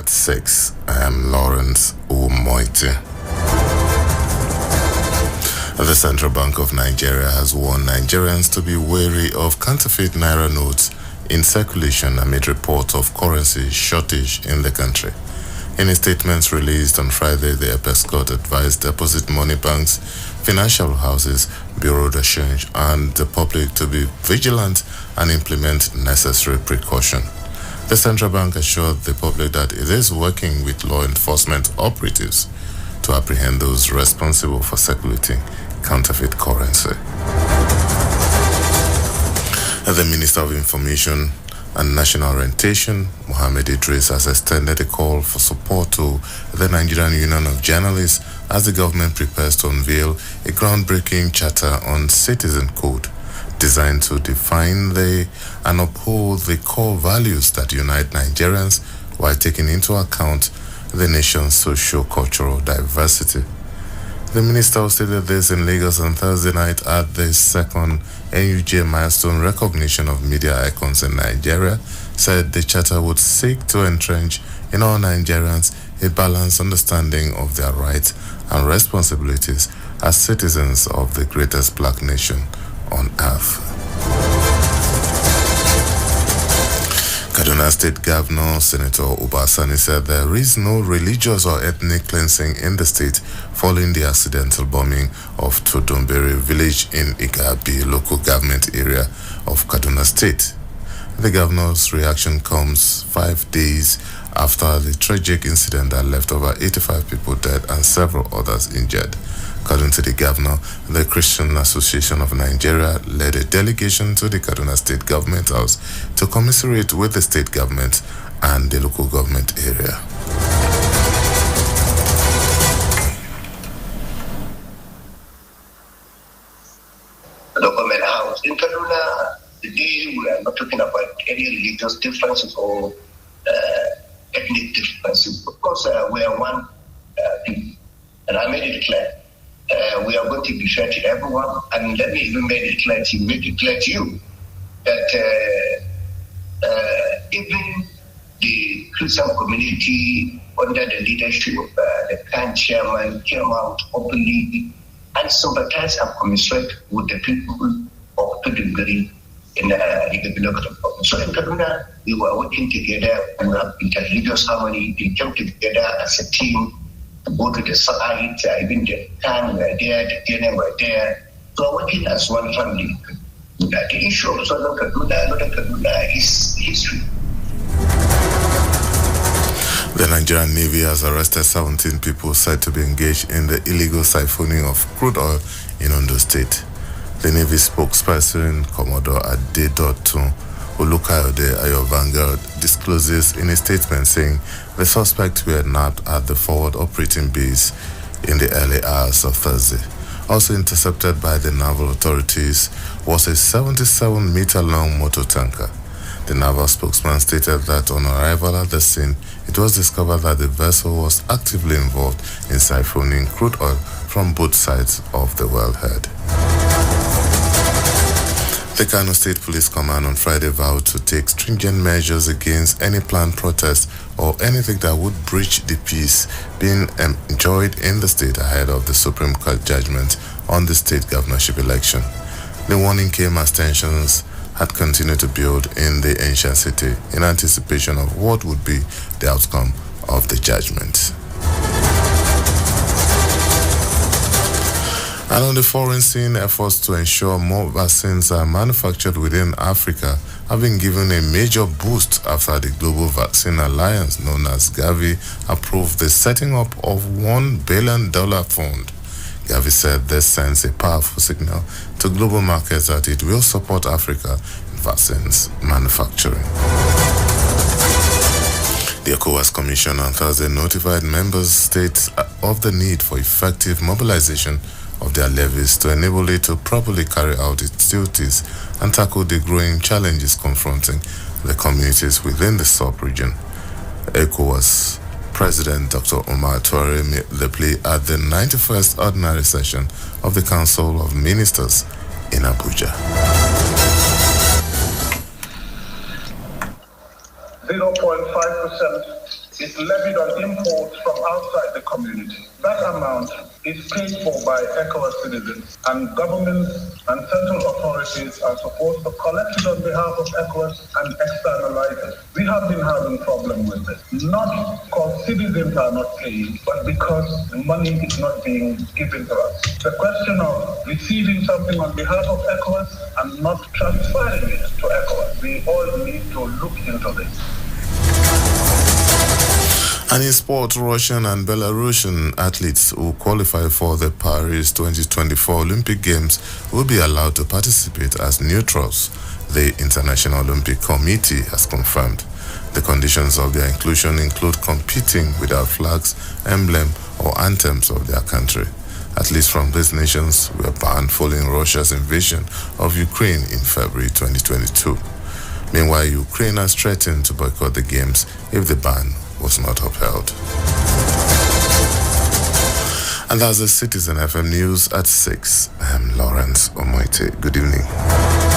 at 6. I am Lawrence Umoiti. The Central Bank of Nigeria has warned Nigerians to be wary of counterfeit naira notes in circulation amid reports of currency shortage in the country. In a statement released on Friday, the Apex Court advised deposit money banks, financial houses, bureau de change, and the public to be vigilant and implement necessary precaution. The central bank assured the public that it is working with law enforcement operatives to apprehend those responsible for circulating counterfeit currency. The Minister of Information and National Orientation, Mohammed Idris, has extended a call for support to the Nigerian Union of Journalists as the government prepares to unveil a groundbreaking charter on citizen code designed to define and uphold the core values that unite Nigerians while taking into account the nation's socio-cultural diversity. The minister stated this in Lagos on Thursday night at the second NUJ milestone recognition of media icons in Nigeria, said the charter would seek to entrench in all Nigerians a balanced understanding of their rights and responsibilities as citizens of the greatest black nation on earth. Kaduna State Governor Senator Obasani said there is no religious or ethnic cleansing in the state following the accidental bombing of Todombere village in Igabi local government area of Kaduna State. The governor's reaction comes 5 days after the tragic incident that left over 85 people dead and several others injured. According to the governor, the Christian Association of Nigeria led a delegation to the Kaduna State Government House to commiserate with the state government and the local government area. The government house in Kaduna, today we are not talking about any religious differences or ethnic differences. Of course, we are one people, and I made it clear. We are going to be fair to everyone, and let me even make it clear to you that even the Christian community under the leadership of the current chairman came out openly and sympathized and commiserate with the people of Tudunbiri in the local government. So in Kaduna, we were working together, we have interreligious harmony, we came together as a team to go to the site, even the time we were there, the dinner we were there. So we're working as one family. The issue of Southern Kaduna is history. The Nigerian Navy has arrested 17 people said to be engaged in the illegal siphoning of crude oil in Ondo State. The Navy spokesperson, Commodore Adedotun Olukayode Ayovangar, discloses in a statement saying the suspects were nabbed at the forward operating base in the early hours of Thursday. Also intercepted by the naval authorities was a 77-meter-long motor tanker. The naval spokesman stated that on arrival at the scene, it was discovered that the vessel was actively involved in siphoning crude oil from both sides of the wellhead. The Kano State Police Command on Friday vowed to take stringent measures against any planned protest or anything that would breach the peace being enjoyed in the state ahead of the Supreme Court judgment on the state governorship election. The warning came as tensions had continued to build in the ancient city in anticipation of what would be the outcome of the judgment. And on the foreign scene, efforts to ensure more vaccines are manufactured within Africa have been given a major boost after the Global Vaccine Alliance, known as Gavi, approved the setting up of $1 billion fund. Gavi said this sends a powerful signal to global markets that it will support Africa in vaccines manufacturing. The ECOWAS Commission on Thursday notified member states of the need for effective mobilization of their levies to enable it to properly carry out its duties and tackle the growing challenges confronting the communities within the sub-region. ECOWAS President Dr. Omar Touare made the plea at the 91st Ordinary Session of the Council of Ministers in Abuja. 0.5% is levied on imports from outside the community. That amount is paid for by ECOWAS citizens, and governments and central authorities are supposed to collect it on behalf of ECOWAS and externalize it. We have been having problem with this, not because citizens are not paying, but because the money is not being given to us. The question of receiving something on behalf of ECOWAS and not transferring it to ECOWAS. We all need to look into this. And in sport, Russian and Belarusian athletes who qualify for the Paris 2024 Olympic Games will be allowed to participate as neutrals, the International Olympic Committee has confirmed. The conditions of their inclusion include competing without flags, emblem, or anthems of their country. Athletes from these nations were banned following Russia's invasion of Ukraine in February 2022. Meanwhile, Ukraine has threatened to boycott the Games if the ban was not upheld. And that's the Citizen FM News at 6. I'm Lawrence Omoite. Good evening.